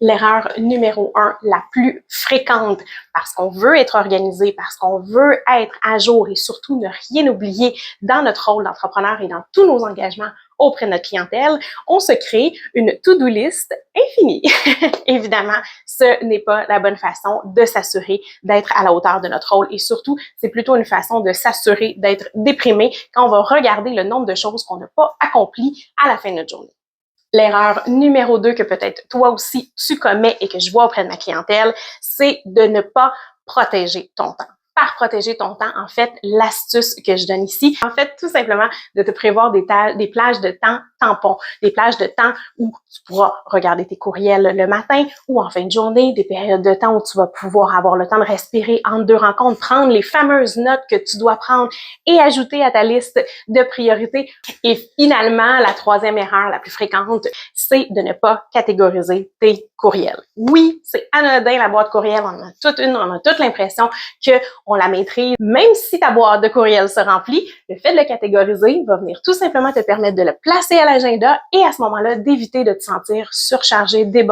L'erreur numéro 1, la plus fréquente, parce qu'on veut être organisé, parce qu'on veut être à jour et surtout ne rien oublier dans notre rôle d'entrepreneur et dans tous nos engagements auprès de notre clientèle, on se crée une to-do list infinie. Évidemment, ce n'est pas la bonne façon de s'assurer d'être à la hauteur de notre rôle et surtout, c'est plutôt une façon de s'assurer d'être déprimé quand on va regarder le nombre de choses qu'on n'a pas accomplies à la fin de notre journée. L'erreur numéro 2 que peut-être toi aussi tu commets et que je vois auprès de ma clientèle, c'est de ne pas protéger ton temps. Par protéger ton temps, en fait, l'astuce que je donne ici, en fait, tout simplement de te prévoir des plages de temps tampons, des plages de temps où tu pourras regarder tes courriels le matin ou en fin de journée, des périodes de temps où tu vas pouvoir avoir le temps de respirer entre deux rencontres, prendre les fameuses notes que tu dois prendre et ajouter à ta liste de priorités. Et finalement, la troisième erreur la plus fréquente, c'est de ne pas catégoriser tes courriels. Oui, c'est anodin la boîte courriel, on a toute l'impression qu'on la maîtrise. Même si ta boîte de courriel se remplit, le fait de le catégoriser va venir tout simplement te permettre de le placer à l'agenda et à ce moment-là, d'éviter de te sentir surchargé, débordé.